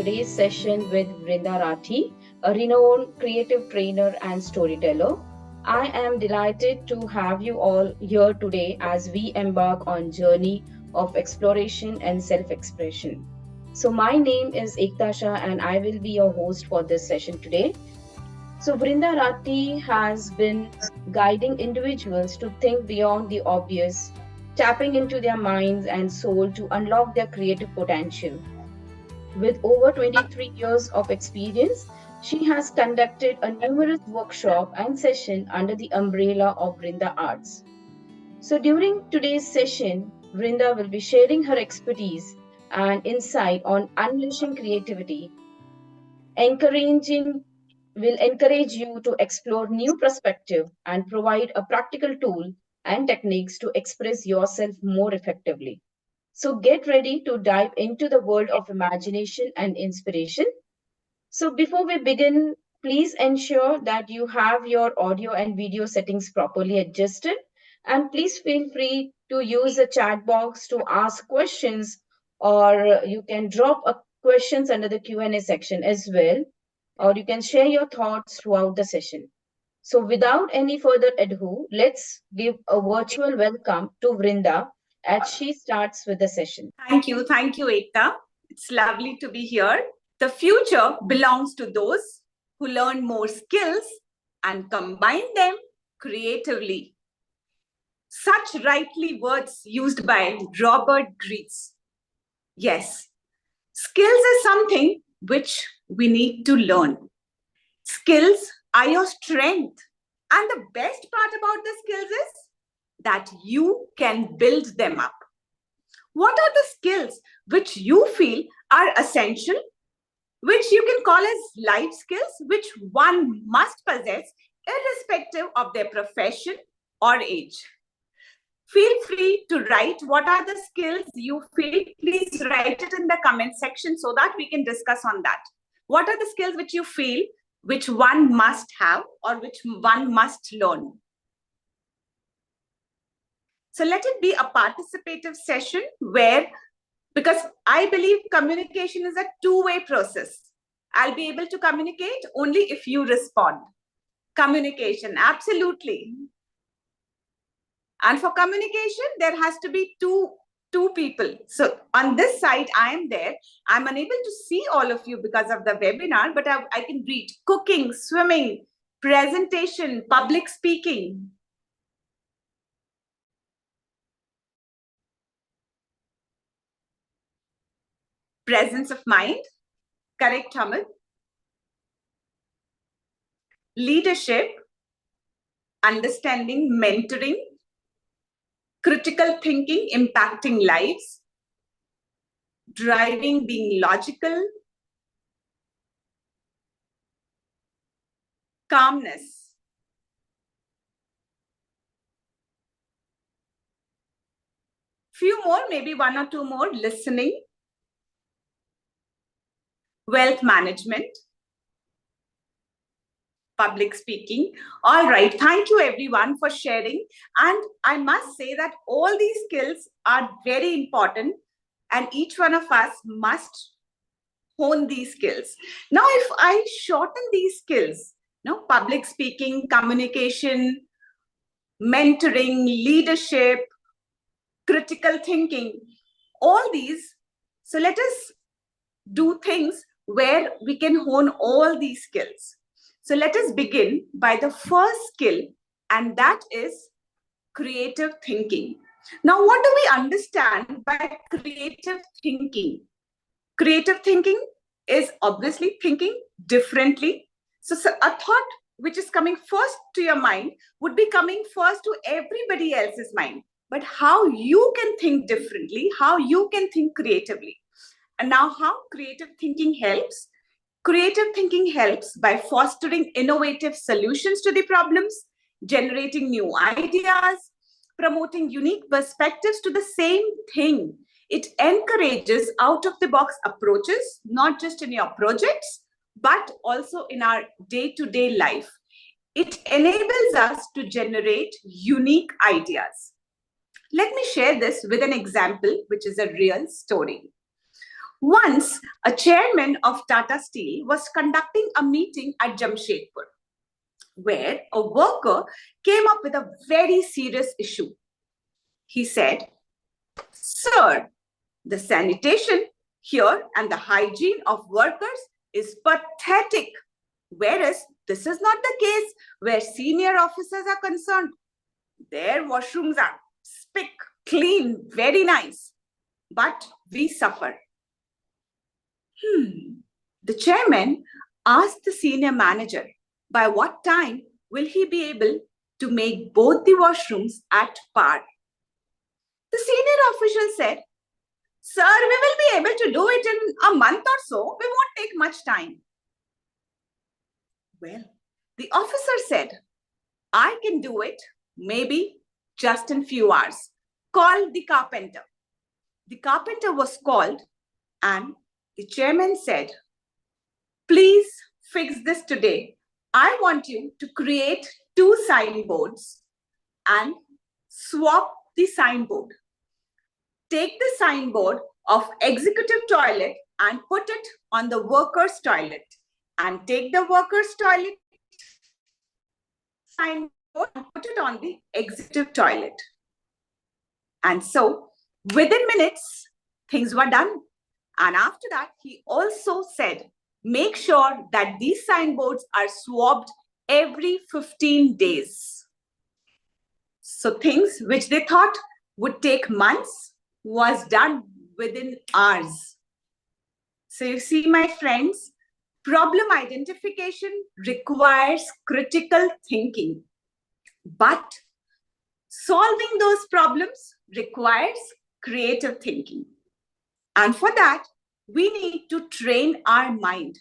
today's session with Vranda Rathi, a renowned creative trainer and storyteller. I am delighted to have you all here today as we embark on journey of exploration and self-expression. So my name is Ekta Shah and I will be your host for this session today. So Vranda Rathi has been guiding individuals to think beyond the obvious, tapping into their minds and soul to unlock their creative potential. With over 23 years of experience, she has conducted a numerous workshop and session under the umbrella of Vrinda Arts. So during today's session, Vrinda will be sharing her expertise and insight on unleashing creativity, encouraging will encourage you to explore new perspective and provide a practical tool and techniques to express yourself more effectively. So get ready to dive into the world of imagination and inspiration. So before we begin, please ensure that you have your audio and video settings properly adjusted. And please feel free to use the chat box to ask questions, or you can drop a questions under the Q&A section as well, or you can share your thoughts throughout the session. So without any further ado, let's give a virtual welcome to Vrinda as she starts with the session. Thank you, Ekta. It's lovely to be here. The future belongs to those who learn more skills and combine them creatively. Such rightly words used by Robert Greaves. Yes, skills is something which we need to learn. Skills are your strength. And the best part about the skills is that you can build them up. What are the skills which you feel are essential, which you can call as life skills, which one must possess irrespective of their profession or age? Feel free to write what are the skills you feel. Please write it in the comment section so that we can discuss on that. What are the skills which you feel which one must have or which one must learn? So let it be a participative session where, because I believe communication is a two-way process. I'll be able to communicate only if you respond. Communication, absolutely. And for communication, there has to be two people. So on this side, I am there. I'm unable to see all of you because of the webinar, but I can read cooking, swimming, presentation, public speaking. Presence of mind, correct, Hamid? Leadership, understanding, mentoring, critical thinking, impacting lives, driving, being logical, calmness, few more, maybe one or two more, listening, wealth management, public speaking. All right, thank you everyone for sharing. And I must say that all these skills are very important and each one of us must hone these skills. Now, if I shorten these skills, public speaking, communication, mentoring, leadership, critical thinking, all these, so let us do things where we can hone all these skills. So let us begin by the first skill, and that is creative thinking. Now, what do we understand by creative thinking? Creative thinking is obviously thinking differently. So a thought which is coming first to your mind would be coming first to everybody else's mind. But how you can think differently, how you can think creatively. And now how creative thinking helps? Creative thinking helps by fostering innovative solutions to the problems, generating new ideas, promoting unique perspectives to the same thing. It encourages out-of-the-box approaches, not just in your projects, but also in our day-to-day life. It enables us to generate unique ideas. Let me share this with an example, which is a real story. Once, a chairman of Tata Steel was conducting a meeting at Jamshedpur, where a worker came up with a very serious issue. He said, "Sir, the sanitation here and the hygiene of workers is pathetic, whereas this is not the case where senior officers are concerned. Their washrooms are spick, clean, very nice, but we suffer." The chairman asked the senior manager, by what time will he be able to make both the washrooms at par? The senior official said, "Sir, we will be able to do it in a month or so. We won't take much time." Well, the officer said, "I can do it, maybe just in few hours. Call the carpenter." The carpenter was called and the chairman said, "Please fix this today. I want you to create 2 signboards and swap the signboard. Take the signboard of executive toilet and put it on the workers' toilet, and take the workers' toilet signboard and put it on the executive toilet." And so, within minutes, things were done. And after that, he also said, make sure that these signboards are swapped every 15 days. So things which they thought would take months was done within hours. So you see, my friends, problem identification requires critical thinking, but solving those problems requires creative thinking. And for that, we need to train our mind,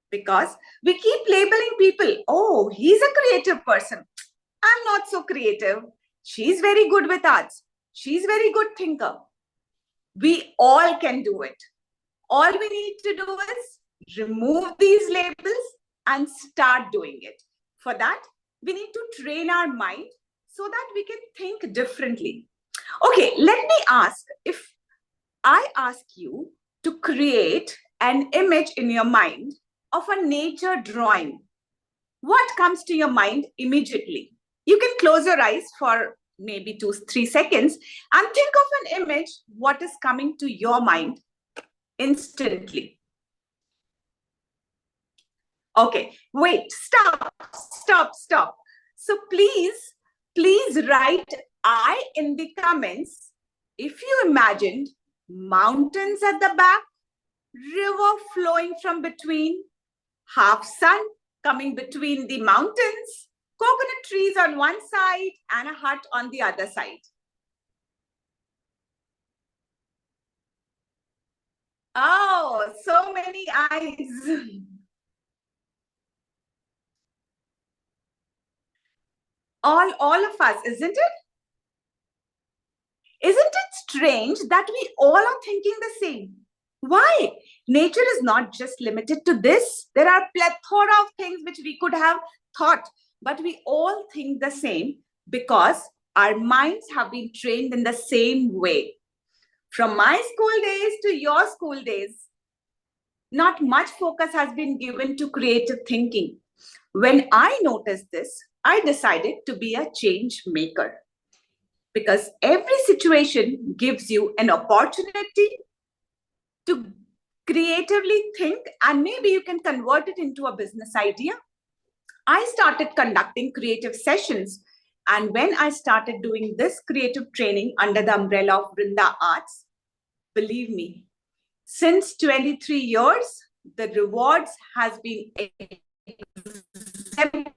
because we keep labeling people. "Oh, he's a creative person. I'm not so creative. She's very good with arts. She's very good thinker." We all can do it. All we need to do is remove these labels and start doing it. For that, we need to train our mind so that we can think differently. Okay, let me ask, if I ask you to create an image in your mind of a nature drawing, what comes to your mind immediately? You can close your eyes for maybe 2-3 seconds and think of an image, what is coming to your mind instantly. Okay, wait, stop. So please write I in the comments if you imagined mountains at the back, river flowing from between, half sun coming between the mountains, coconut trees on one side and a hut on the other side. Oh, so many eyes. All of us, isn't it? Isn't it strange that we all are thinking the same? Why? Nature is not just limited to this. There are plethora of things which we could have thought, but we all think the same because our minds have been trained in the same way. From my school days to your school days, not much focus has been given to creative thinking. When I noticed this, I decided to be a change maker, because every situation gives you an opportunity to creatively think, and maybe you can convert it into a business idea. I started conducting creative sessions, and when I started doing this creative training under the umbrella of Vranda Arts, believe me, since 23 years, the rewards has been exemplary.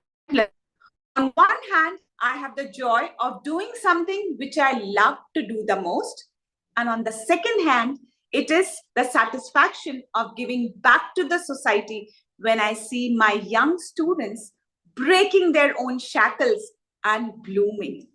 On one hand, I have the joy of doing something which I love to do the most. And on the second hand, it is the satisfaction of giving back to the society when I see my young students breaking their own shackles and blooming.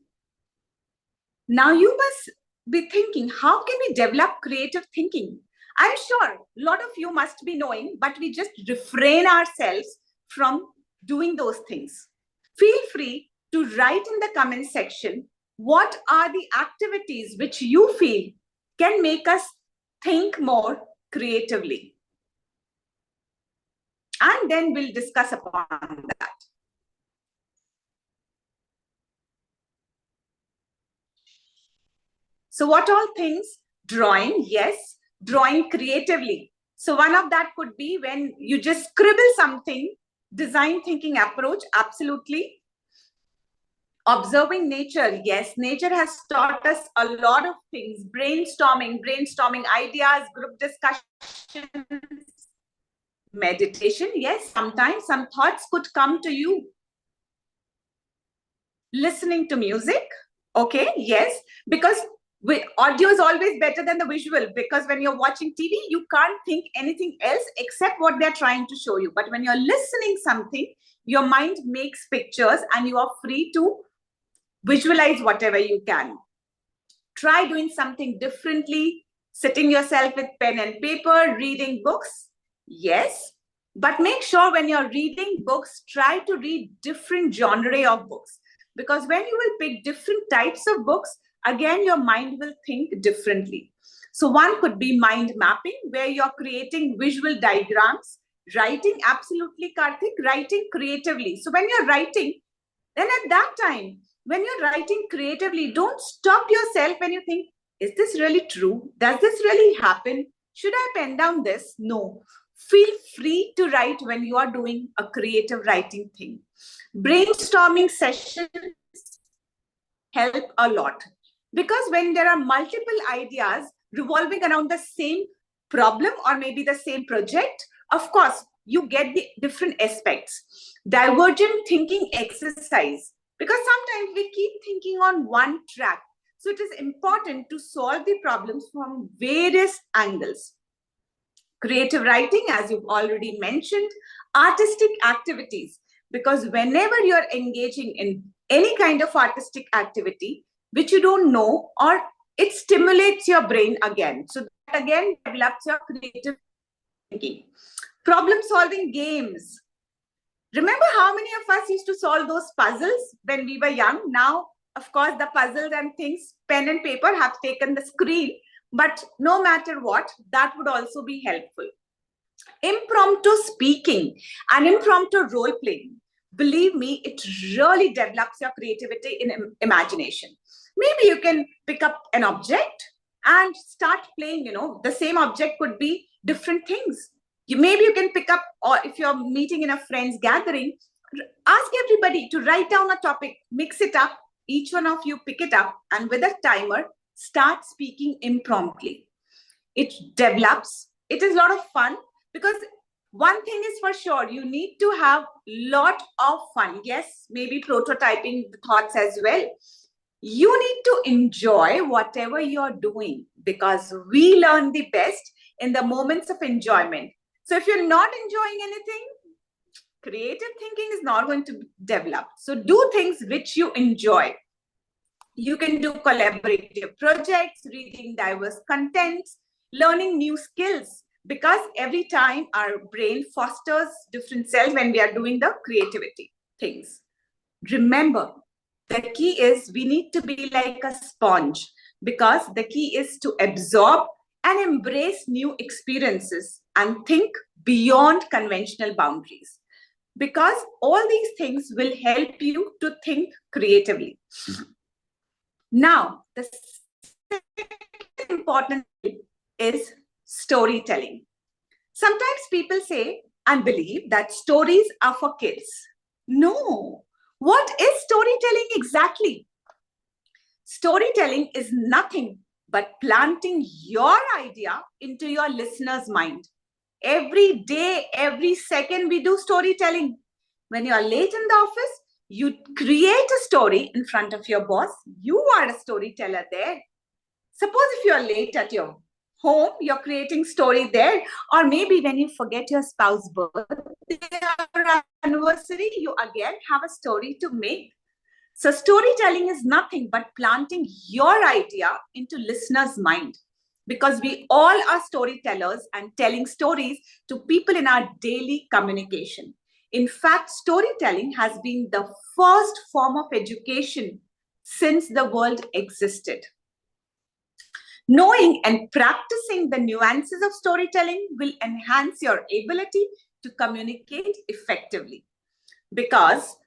Now you must be thinking, how can we develop creative thinking? I'm sure a lot of you must be knowing, but we just refrain ourselves from doing those things. Feel free to write in the comment section, what are the activities which you feel can make us think more creatively. And then we'll discuss upon that. So what all things? Drawing, yes, drawing creatively. So one of that could be when you just scribble something, design thinking approach, absolutely. Observing nature, yes, nature has taught us a lot of things. Brainstorming ideas, group discussions, meditation, yes, sometimes some thoughts could come to you. Listening to music, okay, yes, because audio is always better than the visual, because when you're watching TV, you can't think anything else except what they're trying to show you. But when you're listening something, your mind makes pictures and you are free to visualize whatever you can. Try doing something differently, sitting yourself with pen and paper, reading books, yes, but make sure when you're reading books, try to read different genre of books, because when you will pick different types of books, again your mind will think differently. So one could be mind mapping, where you're creating visual diagrams. Writing, absolutely, Karthik, writing creatively. So when you're writing, then at that time, when you're writing creatively, don't stop yourself when you think, is this really true? Does this really happen? Should I pen down this? No. Feel free to write when you are doing a creative writing thing. Brainstorming sessions help a lot, because when there are multiple ideas revolving around the same problem or maybe the same project, of course, you get the different aspects. Divergent thinking exercise, because sometimes we keep thinking on one track. So it is important to solve the problems from various angles. Creative writing, as you've already mentioned, artistic activities, because whenever you're engaging in any kind of artistic activity which you don't know, or it stimulates your brain again. So that again develops your creative thinking. Problem solving games. Remember how many of us used to solve those puzzles when we were young? Now, of course, the puzzles and things, pen and paper have taken the screen, but no matter what, that would also be helpful. Impromptu speaking and impromptu role playing. Believe me, it really develops your creativity in imagination. Maybe you can pick up an object and start playing, the same object could be different things. Maybe you can pick up, or if you're meeting in a friend's gathering, ask everybody to write down a topic, mix it up, each one of you pick it up, and with a timer, start speaking impromptu. It develops, it is a lot of fun, because one thing is for sure, you need to have lot of fun. Yes, maybe prototyping the thoughts as well. You need to enjoy whatever you're doing, because we learn the best in the moments of enjoyment. So if you're not enjoying anything, creative thinking is not going to develop. So do things which you enjoy. You can do collaborative projects, reading diverse contents, learning new skills, because every time our brain fosters different cells when we are doing the creativity things. Remember, the key is we need to be like a sponge, because the key is to absorb and embrace new experiences and think beyond conventional boundaries, because all these things will help you to think creatively. Now, the second important thing is storytelling. Sometimes people say and believe that stories are for kids. No. What is storytelling exactly? Storytelling is nothing but planting your idea into your listener's mind. Every day, every second, we do storytelling. When you are late in the office, you create a story in front of your boss. You are a storyteller there. Suppose if you are late at your home, you're creating story there. Or maybe when you forget your spouse's birthday or anniversary, you again have a story to make. So storytelling is nothing but planting your idea into listener's mind, because we all are storytellers and telling stories to people in our daily communication. In fact, storytelling has been the first form of education since the world existed. Knowing and practicing the nuances of storytelling will enhance your ability to communicate effectively, because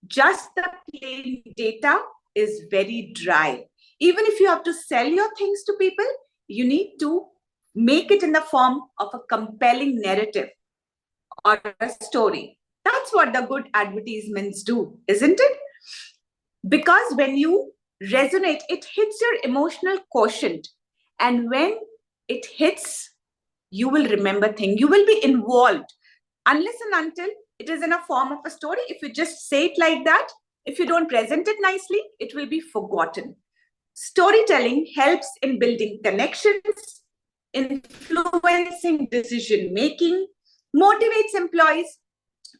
just the plain data is very dry. Even if you have to sell your things to people, you need to make it in the form of a compelling narrative or a story. That's what the good advertisements do, isn't it? Because when you resonate, it hits your emotional quotient. And when it hits, you will remember things, you will be involved. Unless and until it is in a form of a story, if you just say it like that, if you don't present it nicely, it will be forgotten. Storytelling helps in building connections, influencing decision making, motivates employees,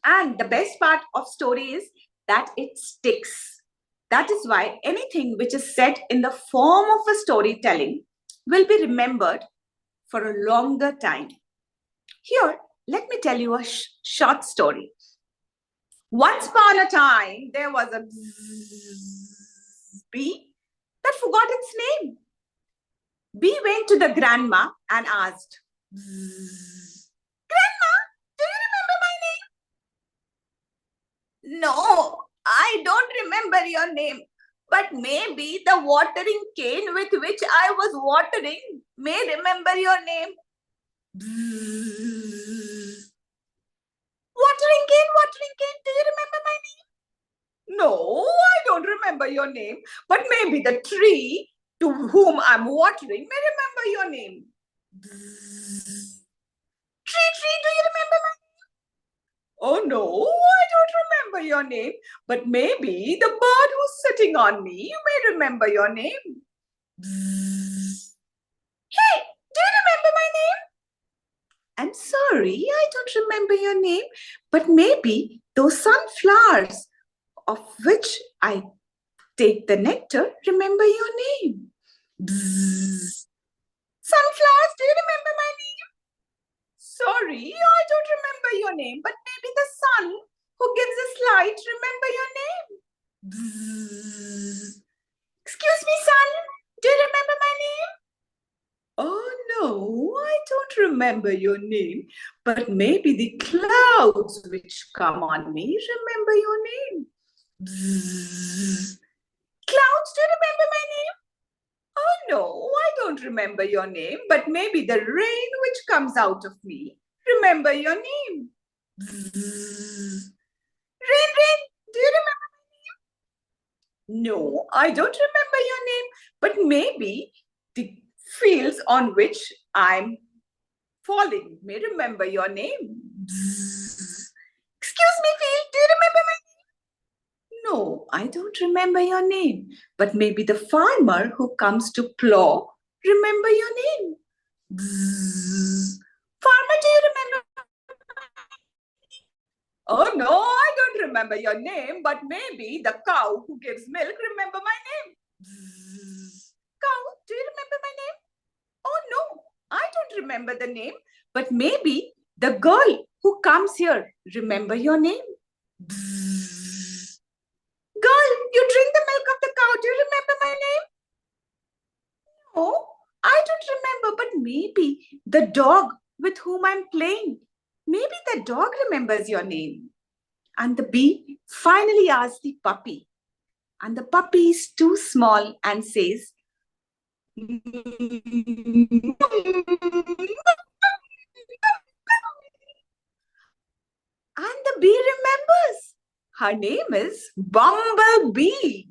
and the best part of story is that it sticks. That is why anything which is said in the form of a storytelling will be remembered for a longer time. Here, let me tell you a short story. Once upon a time, there was a bee that forgot its name. Bee went to the grandma and asked, Grandma, do you remember my name? No, I don't remember your name. But maybe the watering cane with which I was watering may remember your name. Watering cane, do you remember my name? No, I don't remember your name. But maybe the tree to whom I'm watering may remember your name. Tree, do you remember my name? Oh no, I don't remember your name. But maybe the bird who's sitting on me may remember your name. Hey, do you remember my name? I'm sorry, I don't remember your name. But maybe those sunflowers of which I take the nectar remember your name. Sunflowers, do you remember my name? Sorry, I don't remember your name, but maybe the sun who gives us light remember your name. Excuse me, sun, do you remember my name? Oh no, I don't remember your name, but maybe the clouds which come on me remember your name. Clouds, do you remember my name? Oh no, I don't remember your name, but maybe the rain which comes out of me remember your name. Rain, do you remember my name? No, I don't remember your name, but maybe the fields on which I'm falling may remember your name. Excuse me, field, do you remember my name? No, I don't remember your name, but maybe the farmer who comes to plow remember your name. Farmer, do you remember? Oh no, I don't remember your name, but maybe the cow who gives milk remember my name. Cow, do you remember my name? Oh no, I don't remember the name, but maybe the girl who comes here remember your name. Girl, you drink the milk of the cow. Do you remember my name? No, I don't remember, but maybe the dog with whom I'm playing. Maybe the dog remembers your name. And the bee finally asks the puppy. And the puppy is too small and says, and the bee remembers. Her name is Bumblebee.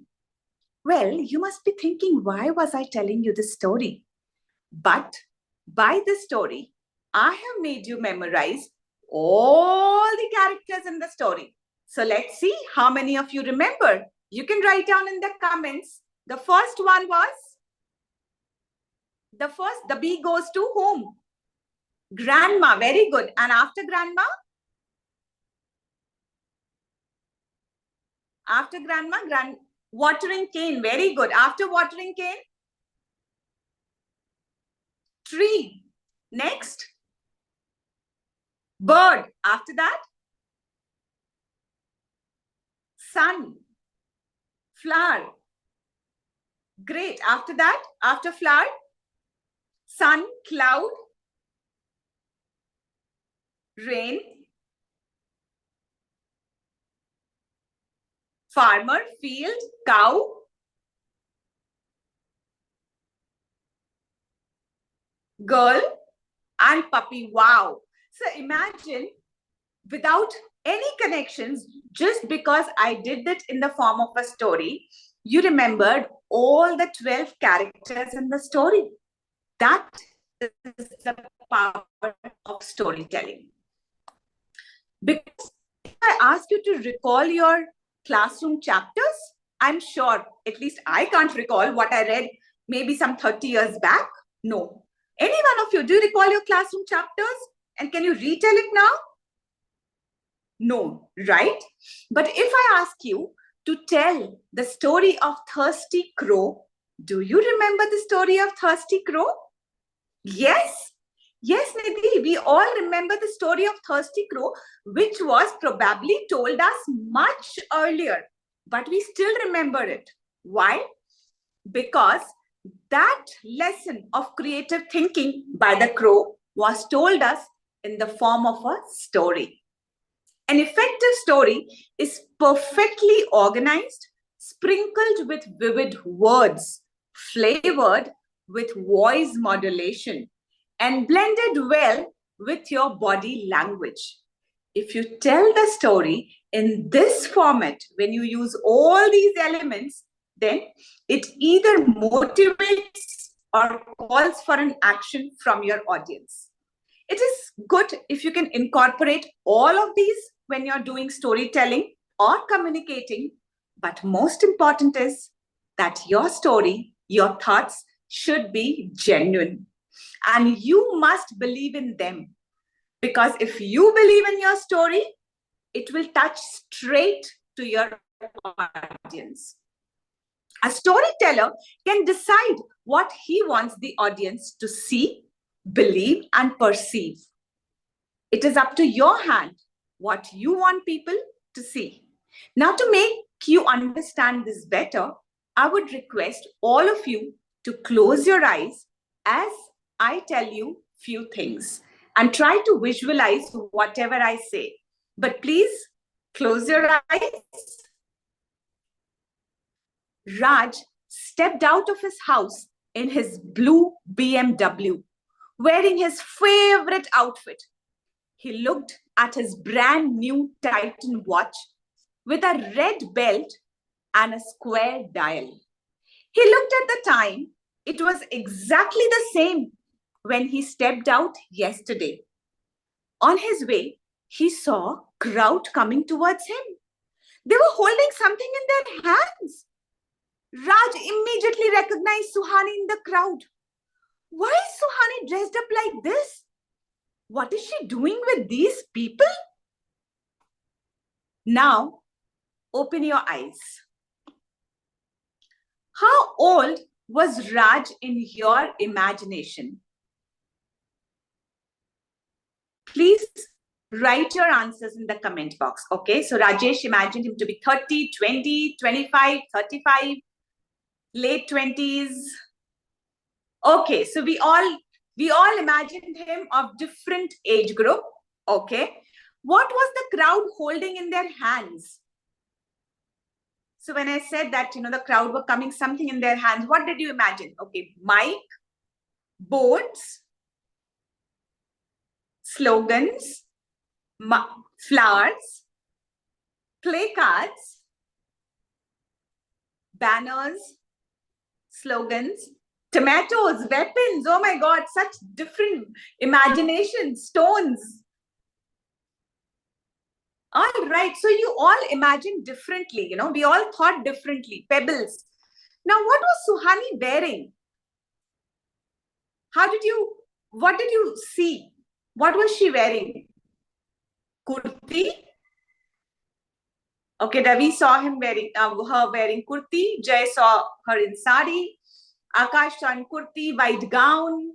Well, you must be thinking, why was I telling you this story? But by this story, I have made you memorize all the characters in the story. So let's see how many of you remember. You can write down in the comments. The first one was, the bee goes to whom? Grandma, very good. And after grandma? After grandma, watering cane, very good. After watering cane? Tree. Next? Bird. After that? Sun. Flower. Great. After that, after flower, sun, cloud, rain, farmer, field, cow, girl, and puppy. Wow. So imagine, without any connections, just because I did it in the form of a story, you remembered all the 12 characters in the story. That is the power of storytelling. Because if I ask you to recall your classroom chapters, I'm sure, at least I can't recall what I read maybe some 30 years back. No. Any one of you, do you recall your classroom chapters? And can you retell it now? No, right? But if I ask you to tell the story of Thirsty Crow, do you remember the story of Thirsty Crow? Yes. Yes, Nidhi, we all remember the story of Thirsty Crow, which was probably told us much earlier, but we still remember it. Why? Because that lesson of creative thinking by the crow was told us in the form of a story. An effective story is perfectly organized, sprinkled with vivid words, flavored with voice modulation, and blended well with your body language. If you tell the story in this format, when you use all these elements, then it either motivates or calls for an action from your audience. It is good if you can incorporate all of these when you're doing storytelling or communicating. But most important is that your story, your thoughts should be genuine. And you must believe in them. Because if you believe in your story, it will touch straight to your audience. A storyteller can decide what he wants the audience to see, believe, and perceive. It is up to your hand what you want people to see. Now, to make you understand this better, I would request all of you to close your eyes as I tell you few things and try to visualize whatever I say. But please close your eyes. Raj stepped out of his house in his blue BMW, wearing his favorite outfit. He looked at his brand new Titan watch with a red belt and a square dial. He looked at the time. It was exactly the same when he stepped out yesterday. On his way, he saw a crowd coming towards him. They were holding something in their hands. Raj immediately recognized Suhani in the crowd. Why is Suhani dressed up like this? What is she doing with these people? Now, open your eyes. How old was Raj in your imagination? Please write your answers in the comment box. Okay, so Rajesh imagined him to be 30, 20, 25, 35, late 20s. Okay, so we all imagined him of different age group. Okay, what was the crowd holding in their hands? So when I said that, the crowd were coming something in their hands, what did you imagine? Okay, mic, boards, slogans, flowers, play cards, banners, slogans, tomatoes, weapons. Oh my God, such different imagination, stones. All right, so you all imagined differently, we all thought differently, pebbles. Now, what was Suhani wearing? What did you see? What was she wearing? Kurti. Okay, Ravi saw her wearing kurti. Jay saw her in sari. Akash saw in kurti, white gown.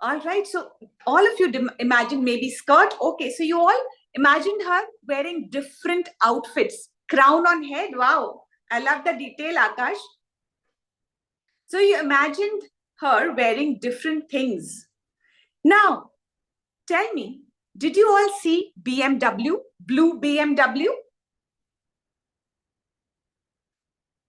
All right, so all of you imagine maybe skirt. Okay, so you all imagined her wearing different outfits. Crown on head. Wow, I love the detail, Akash. So you imagined her wearing different things. Now, tell me, did you all see BMW, blue BMW?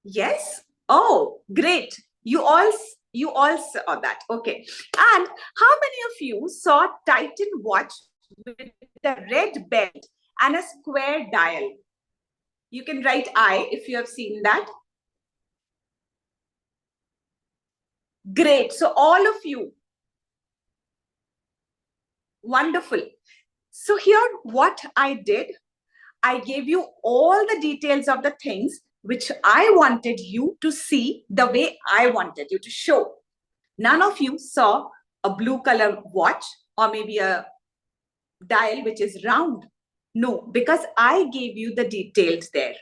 Yes? Oh, great. You all saw that. Okay. And how many of you saw Titan watch with a red belt and a square dial? You can write I if you have seen that. Great. So all of you. Wonderful. So here what I did, I gave you all the details of the things which I wanted you to see the way I wanted you to show. None of you saw a blue color watch or maybe a dial which is round. No, because I gave you the details there.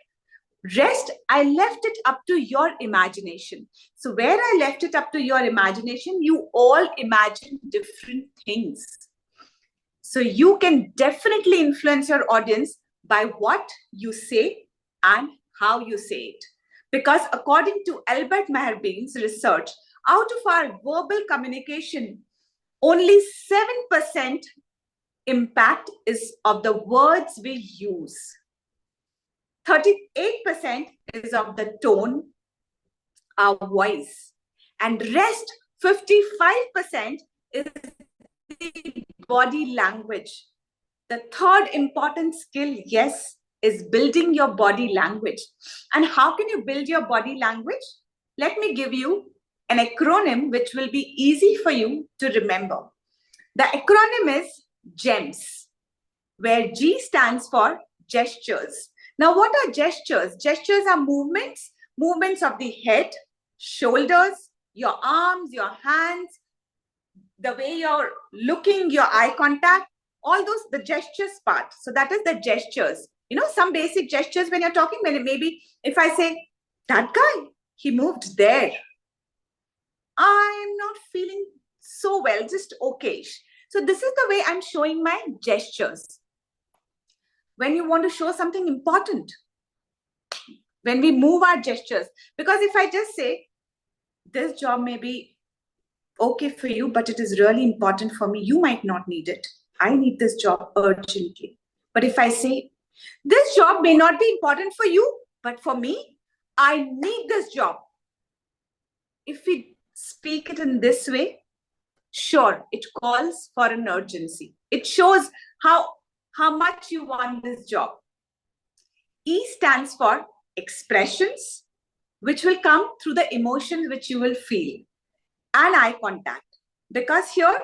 Rest, I left it up to your imagination. So where I left it up to your imagination, you all imagine different things. So you can definitely influence your audience by what you say and how you say it. Because according to Albert Mehrbein's research, out of our verbal communication, only 7% impact is of the words we use. 38% is of the tone, our voice, and rest 55% is the body language. The third important skill, yes, is building your body language. And how can you build your body language? Let me give you an acronym which will be easy for you to remember. The acronym is GEMS, where G stands for gestures. Now, what are gestures? Gestures are movements of the head, shoulders, your arms, your hands, the way you're looking, your eye contact, all those, the gestures part. So that is the gestures. You know, some basic gestures when you're talking, when it maybe if I say, that guy, he moved there. I'm not feeling so well, just okay. So this is the way I'm showing my gestures. When you want to show something important, when we move our gestures, because if I just say, this job may be okay for you, but it is really important for me, you might not need it. I need this job urgently. But if I say, this job may not be important for you, but for me, I need this job. If we speak it in this way, sure, it calls for an urgency. It shows how much you want this job. E stands for expressions, which will come through the emotions which you will feel, and eye contact. Because here,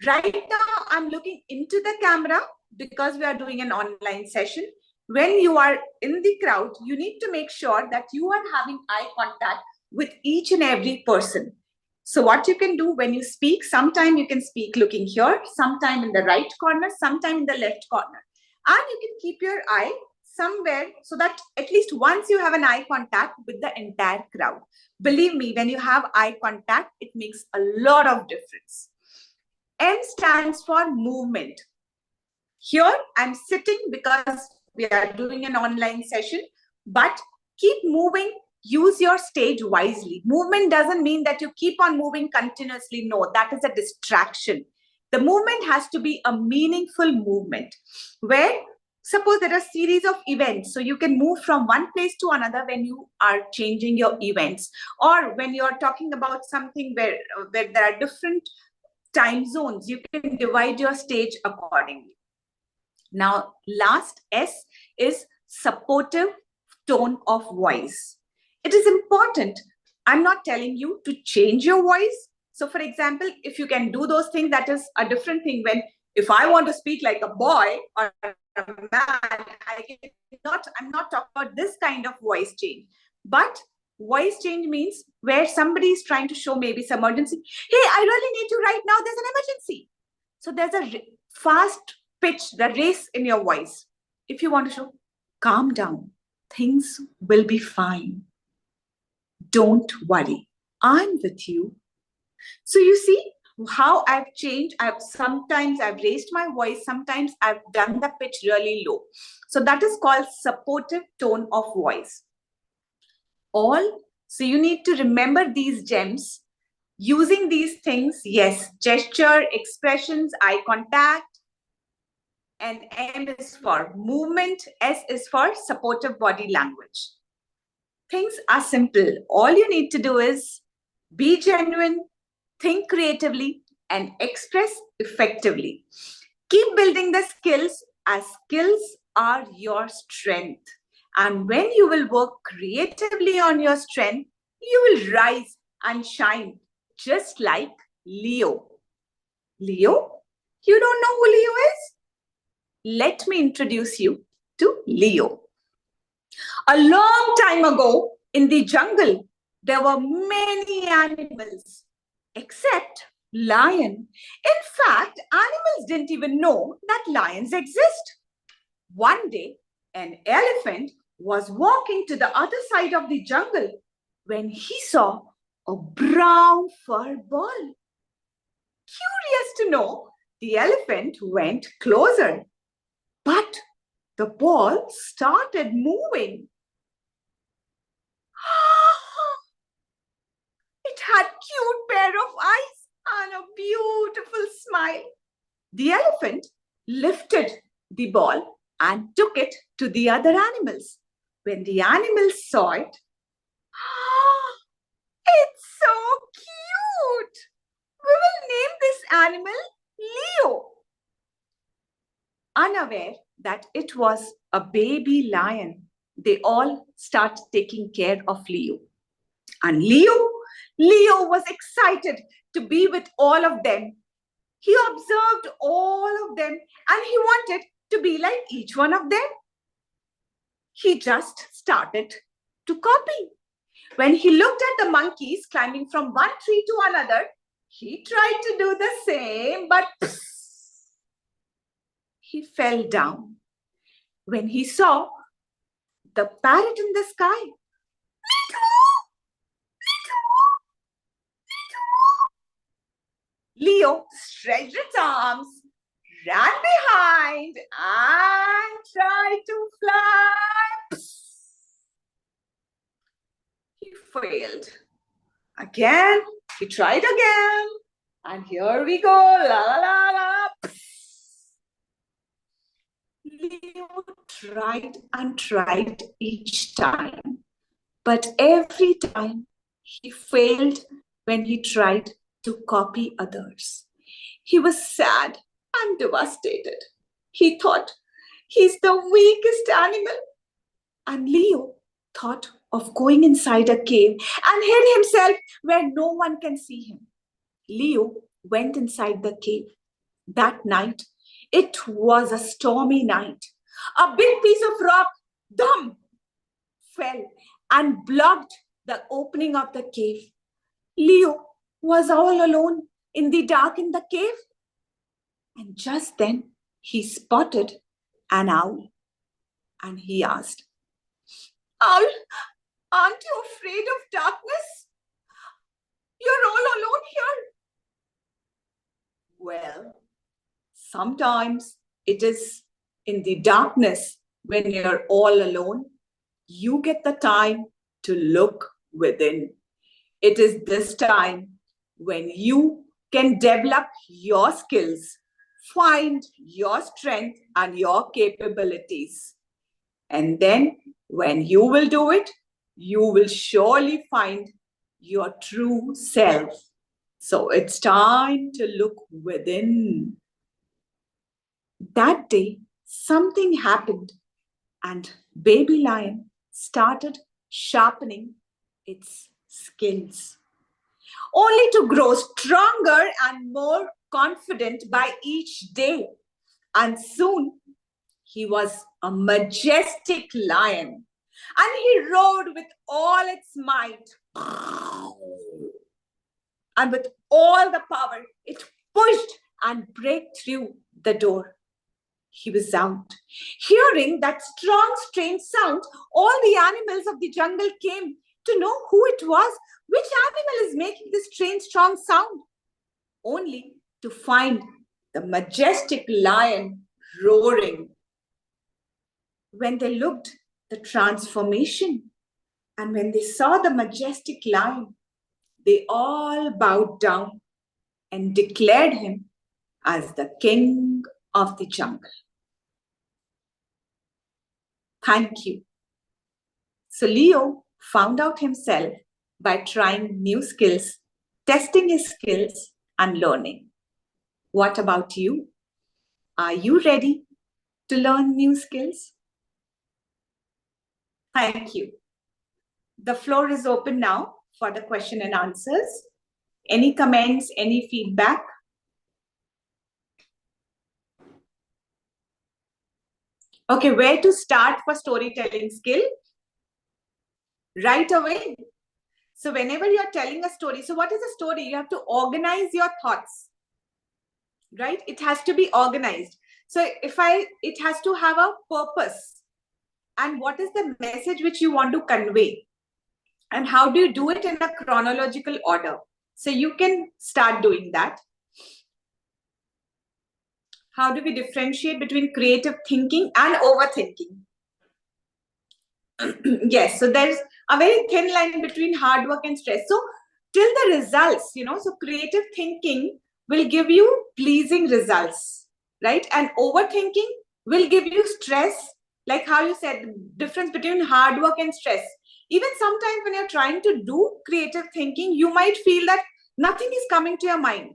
right now, I'm looking into the camera because we are doing an online session. When you are in the crowd, you need to make sure that you are having eye contact with each and every person. So what you can do when you speak, sometime you can speak looking here, sometime in the right corner, sometime in the left corner. And you can keep your eye somewhere so that at least once you have an eye contact with the entire crowd. Believe me, when you have eye contact, it makes a lot of difference. M stands for movement. Here, I'm sitting because we are doing an online session, but keep moving. Use your stage wisely. Movement doesn't mean that you keep on moving continuously. No, that is a distraction. The movement has to be a meaningful movement where suppose there are a series of events. So you can move from one place to another when you are changing your events, or when you are talking about something where there are different time zones, you can divide your stage accordingly. Now, last S is supportive tone of voice. It is important. I'm not telling you to change your voice. So, for example, if you can do those things, that is a different thing. When if I want to speak like a boy or a man, I'm not talking about this kind of voice change. But voice change means where somebody is trying to show maybe some urgency. Hey, I really need you right now. There's an emergency. So there's a fast pitch, the race in your voice. If you want to show, calm down. Things will be fine. Don't worry. I'm with you. So you see how I've changed. Sometimes I've raised my voice. Sometimes I've done the pitch really low. So that is called supportive tone of voice. All So you need to remember these gems. Using these things, yes, gesture, expressions, eye contact, and M is for movement, S is for supportive body language. Things are simple. All you need to do is be genuine, think creatively, and express effectively. Keep building the skills, as skills are your strength. And when you will work creatively on your strength, you will rise and shine, just like Leo. Leo? You don't know who Leo is? Let me introduce you to Leo. A long time ago in the jungle, there were many animals except lion. In fact, animals didn't even know that lions exist. One day, an elephant was walking to the other side of the jungle when he saw a brown fur ball. Curious to know, the elephant went closer, but the ball started moving. It had cute pair of eyes and a beautiful smile. The elephant lifted the ball and took it to the other animals. When the animals saw it, it's so cute. We will name this animal Leo. Unaware that it was a baby lion, they all start taking care of Leo. And Leo was excited to be with all of them. He observed all of them and he wanted to be like each one of them. He just started to copy. When he looked at the monkeys climbing from one tree to another, he tried to do the same, but he fell down. When he saw the parrot in the sky, Leo stretched its arms, ran behind, and tried to fly. He failed. Again, he tried again. And here we go. La la la la. Leo tried and tried each time. But every time he failed when he tried to copy others. He was sad and devastated. He thought he's the weakest animal. And Leo thought of going inside a cave and hid himself where no one can see him. Leo went inside the cave. That night, it was a stormy night. A big piece of rock, dum, fell and blocked the opening of the cave. Leo was all alone in the dark in the cave. And just then he spotted an owl and he asked, "Owl, aren't you afraid of darkness? You're all alone here." Well, sometimes it is in the darkness when you're all alone, you get the time to look within. It is this time when you can develop your skills, find your strength and your capabilities. And then when you will do it, you will surely find your true self. So it's time to look within. That day, something happened and baby lion started sharpening its skills, only to grow stronger and more confident by each day. And soon he was a majestic lion and he roared with all its might. And with all the power, it pushed and broke through the door. He was out. Hearing that strong, strange sound, all the animals of the jungle came to know who it was, which animal is making this strange, strong sound, only to find the majestic lion roaring. When they looked, the transformation, And when they saw the majestic lion, they all bowed down and declared him as the king of the jungle. Thank you. So Leo found out himself by trying new skills, testing his skills, and learning. What about you? Are you ready to learn new skills? Thank you. The floor is open now for the question and answers. Any comments, any feedback? Okay, where to start for storytelling skill? Right away. So whenever you're telling a story, so what is a story? You have to organize your thoughts, right? It has to be organized. So it has to have a purpose. And what is the message which you want to convey? And how do you do it in a chronological order? So you can start doing that. How do we differentiate between creative thinking and overthinking? Yes, so there's a very thin line between hard work and stress. So till the results, so creative thinking will give you pleasing results, right? And overthinking will give you stress, like how you said, the difference between hard work and stress. Even sometimes when you're trying to do creative thinking, you might feel that nothing is coming to your mind.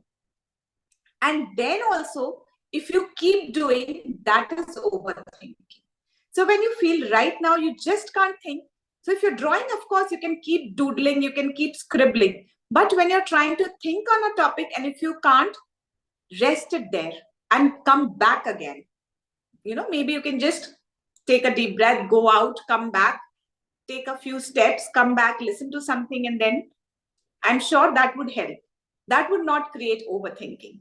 And then also, if you keep doing, that is overthinking. So when you feel right now, you just can't think. So if you're drawing, of course, you can keep doodling, you can keep scribbling. But when you're trying to think on a topic, and if you can't, rest it there and come back again. Maybe you can just take a deep breath, go out, come back, take a few steps, come back, listen to something, and then I'm sure that would help. That would not create overthinking.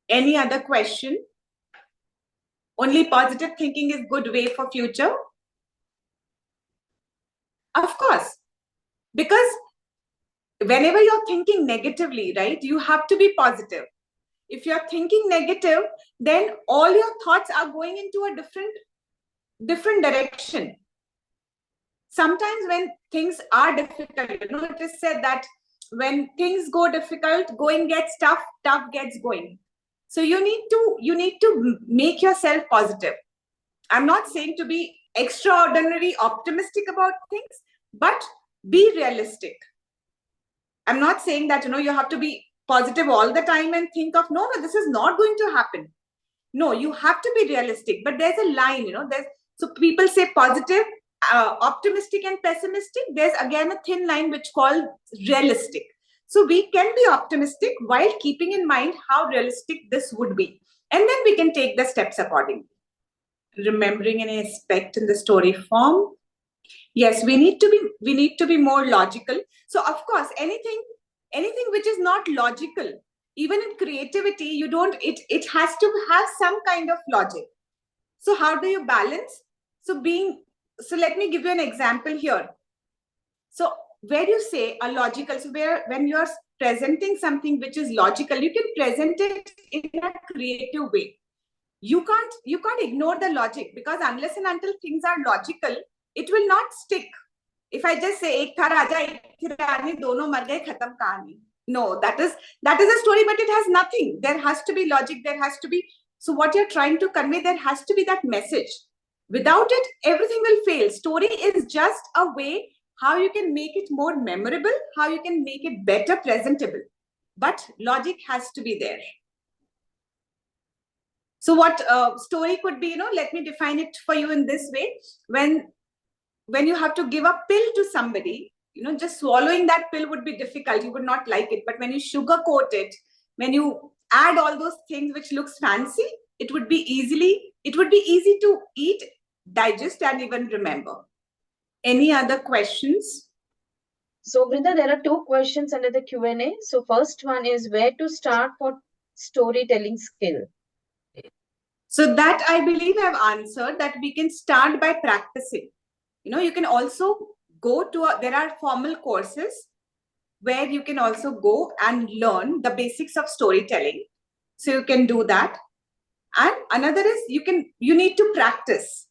Any other question? Only positive thinking is good way for future? Of course. Because whenever you're thinking negatively, right, you have to be positive. If you're thinking negative, then all your thoughts are going into a different direction. Sometimes when things are difficult, it is said that when things go difficult, going gets tough, tough gets going. So you need to make yourself positive. I'm not saying to be extraordinary optimistic about things, but be realistic. I'm not saying that, you have to be positive all the time and think of, no, this is not going to happen. No, you have to be realistic, but there's a line, so people say positive, optimistic and pessimistic. There's again a thin line which called realistic. So we can be optimistic while keeping in mind how realistic this would be. And then we can take the steps accordingly. Remembering any aspect in the story form. Yes, we need to be more logical. So of course, anything which is not logical, even in creativity, it has to have some kind of logic. So how do you balance? So let me give you an example here. So where you say a logical, so when you're presenting something which is logical, you can present it in a creative way. You can't ignore the logic, because unless and until things are logical, it will not stick. If I just say ek tha raja ek thi rani dono mar gaye khatam kahani, no, that is a story, but it has nothing. There has to be logic, there has to be, so what you're trying to convey, there has to be that message. Without it, everything will fail. Story is just a way how you can make it more memorable, how you can make it better presentable, but logic has to be there. So what story could be, let me define it for you in this way. When you have to give a pill to somebody, just swallowing that pill would be difficult. You would not like it. But when you sugarcoat it, when you add all those things which looks fancy, it would be easy to eat, digest, and even remember. Any other questions? So, Vrinda, there are two questions under the Q&A. So, first one is where to start for storytelling skill? So that I believe I've answered, that we can start by practicing. You can also go there are formal courses where you can also go and learn the basics of storytelling. So you can do that. And another is you need to practice.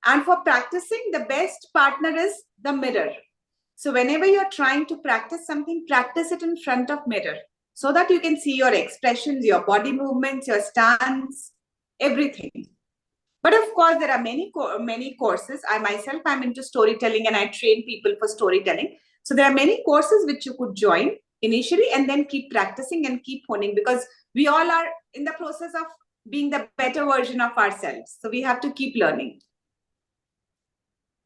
And for practicing, the best partner is the mirror. So whenever you're trying to practice something, practice it in front of mirror so that you can see your expressions, your body movements, your stance, everything. But of course, there are many courses. I myself am into storytelling and I train people for storytelling. So there are many courses which you could join initially and then keep practicing and keep honing, because we all are in the process of being the better version of ourselves. So we have to keep learning.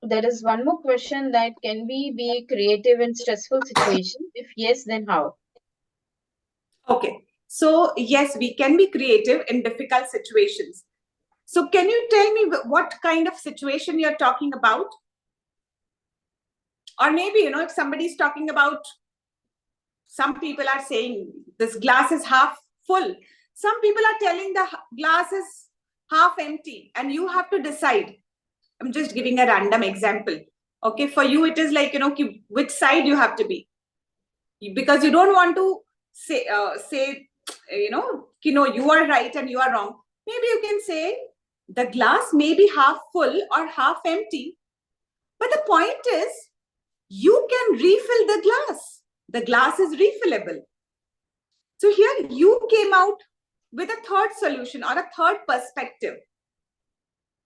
There is one more question, that can we be creative in stressful situations? If yes, then how? Okay. So yes, we can be creative in difficult situations. So can you tell me what kind of situation you're talking about? Or maybe, if somebody's talking about, some people are saying this glass is half full. Some people are telling the glass is half empty, and you have to decide. I'm just giving a random example. Okay, for you, it is like, which side you have to be. Because you don't want to say, you are right and you are wrong. Maybe you can say the glass may be half full or half empty. But the point is, you can refill the glass. The glass is refillable. So here you came out with a third solution or a third perspective,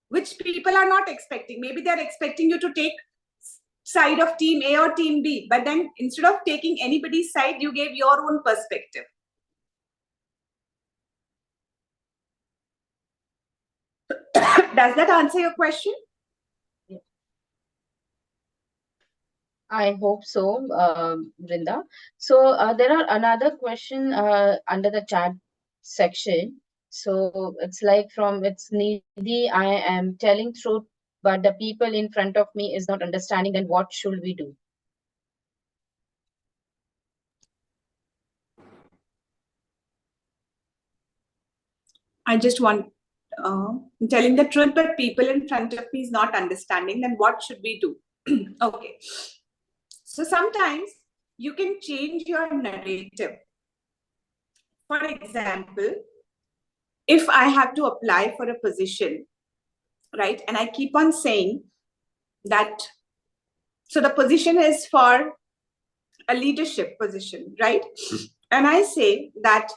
which people are not expecting. Maybe they're expecting you to take side of team A or team B, but then instead of taking anybody's side, you gave your own perspective. Does that answer your question? I hope so, Vranda. So there are another question under the chat section. So it's like it's Nidhi, I am telling truth, but the people in front of me is not understanding, then what should we do? I just want telling the truth, but people in front of me is not understanding, then what should we do? Okay. So sometimes you can change your narrative. For example, if I have to apply for a position, right, and I keep on saying that, so the position is for a leadership position, right? And I say that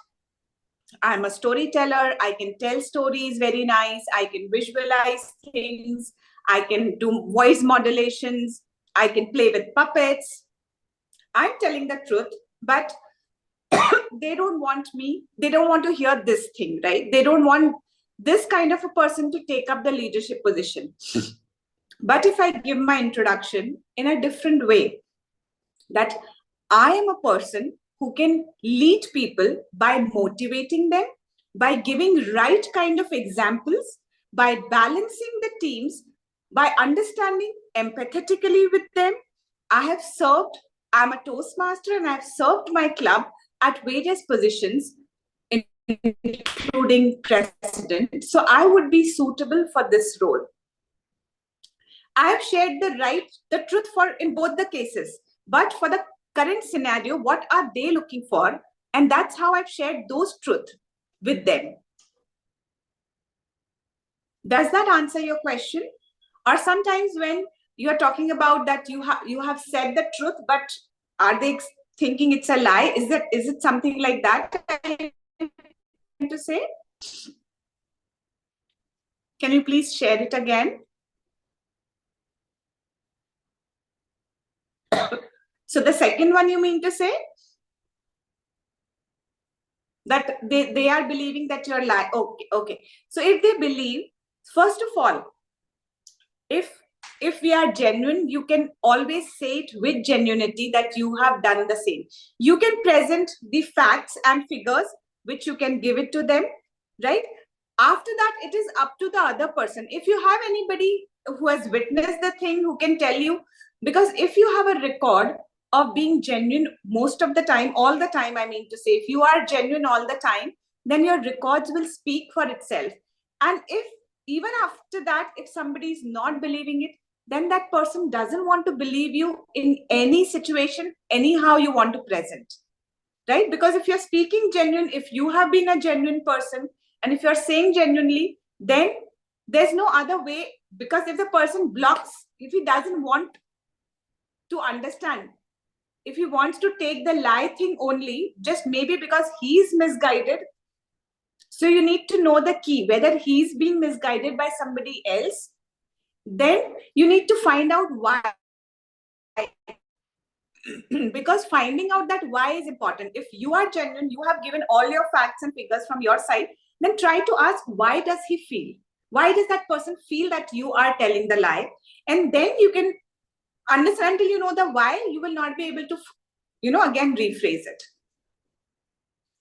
I'm a storyteller, I can tell stories very nice, I can visualize things, I can do voice modulations, I can play with puppets. I'm telling the truth, but they don't want to hear this thing, right? They don't want this kind of a person to take up the leadership position. But if I give my introduction in a different way, that I am a person who can lead people by motivating them, by giving right kind of examples, by balancing the teams, by understanding empathetically with them. I'm a Toastmaster and I've served my club at various positions, including president. So I would be suitable for this role. I have shared the truth in both the cases. But for the current scenario, what are they looking for? And that's how I've shared those truths with them. Does that answer your question? Or sometimes when you are talking about that you have said the truth, but are they thinking it's a lie? Is it something like that to say? Can you please share it again? So the second one you mean to say? That they are believing that you're lying. Okay. So if they believe, first of all, if we are genuine, you can always say it with genuinity that you have done the same. You can present the facts and figures, which you can give it to them, right? After that, it is up to the other person. If you have anybody who has witnessed the thing, who can tell you, because if you have a record of being genuine most of the time, all the time, I mean to say, if you are genuine all the time, then your records will speak for itself. And if even after that, if somebody is not believing it, then that person doesn't want to believe you in any situation, anyhow you want to present, right? Because if you're speaking genuine, if you have been a genuine person, and if you're saying genuinely, then there's no other way Because if the person blocks, if he doesn't want to understand, if he wants to take the lie thing only, just maybe because he's misguided. So you need to know the key, whether he's being misguided by somebody else. Then you need to find out why. Because finding out that why is important. If you are genuine, you have given all your facts and figures from your side, then try to ask, why does he feel? Why does that person feel that you are telling the lie? And then you can understand. Till you know the why, you will not be able to, again rephrase it.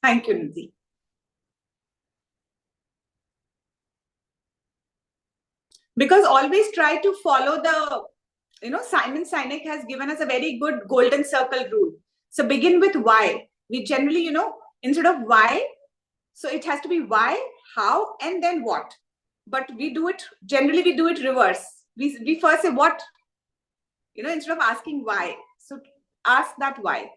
Thank you, Nidhi. Because always try to follow the, Simon Sinek has given us a very good golden circle rule. So begin with why. We generally, instead of why, so it has to be why, how, and then what. But we do it, generally we do it reverse. We first say what, instead of asking why. So ask that why.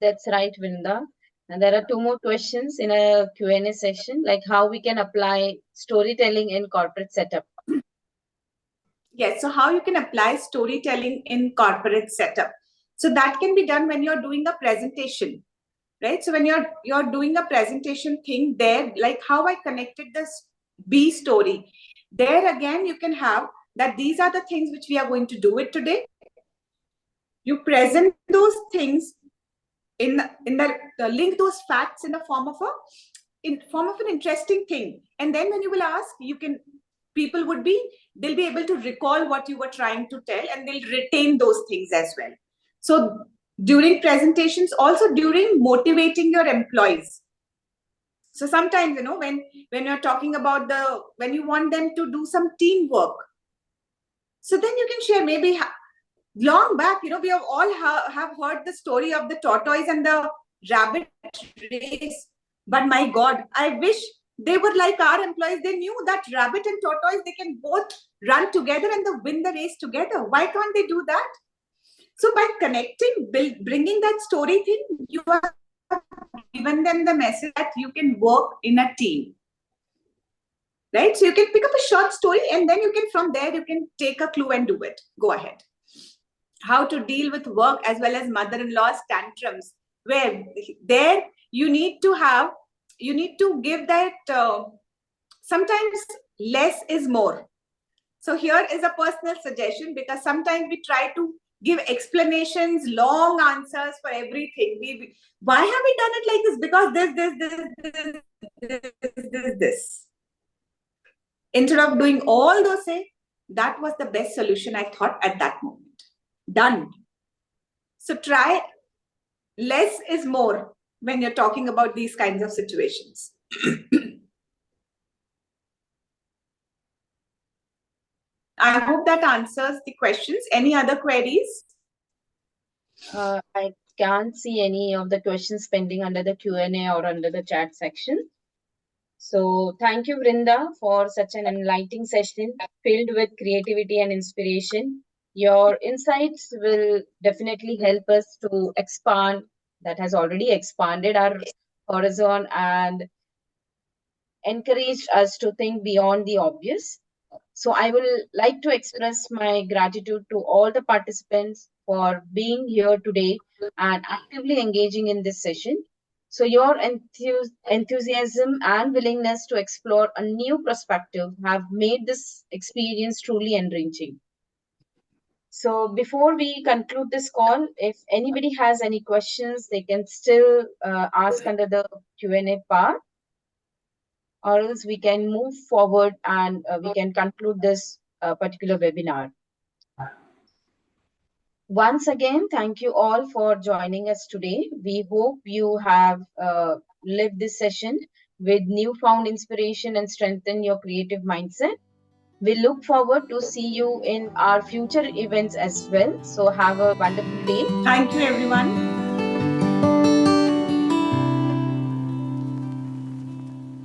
That's right, Vrinda. And there are two more questions in a Q&A session, like how we can apply storytelling in corporate setup. Yes, so how you can apply storytelling in corporate setup. So that can be done when you're doing a presentation, right? So when you're doing a presentation thing there, like how I connected this B story, there again you can have that these are the things which we are going to do it today. You present those things in the link those facts in the form of an interesting thing, and then when you will ask, people they'll be able to recall what you were trying to tell, and they'll retain those things as well. So during presentations, also during motivating your employees. So sometimes, when you're talking about when you want them to do some teamwork, so then you can share maybe long back, we have all have heard the story of the tortoise and the rabbit race. But my God, I wish they were like our employees. They knew that rabbit and tortoise, they can both run together and they win the race together. Why can't they do that? So by connecting, bringing that story thing, you have given them the message that you can work in a team. Right? So you can pick up a short story, and then from there, you can take a clue and do it. Go ahead. How to deal with work as well as mother-in-law's tantrums, where there you need to give that sometimes less is more. So here is a personal suggestion, because sometimes we try to give explanations, long answers for everything. Why have we done it like this? Because this. Instead of doing all those, that was the best solution I thought at that moment. Done. So try less is more when you're talking about these kinds of situations. I hope that answers the questions. Any other queries? I can't see any of the questions pending under the Q&A or under the chat section. So thank you, Vrinda, for such an enlightening session filled with creativity and inspiration. Your insights will definitely help us to expand, that has already expanded our horizon and encouraged us to think beyond the obvious. So I will like to express my gratitude to all the participants for being here today and actively engaging in this session. So your enthusiasm and willingness to explore a new perspective have made this experience truly enriching. So before we conclude this call, if anybody has any questions, they can still ask under the Q&A part, or else we can move forward and we can conclude this particular webinar. Once again, thank you all for joining us today. We hope you have lived this session with newfound inspiration and strengthen your creative mindset. We look forward to see you in our future events as well. So have a wonderful day. Thank you, everyone.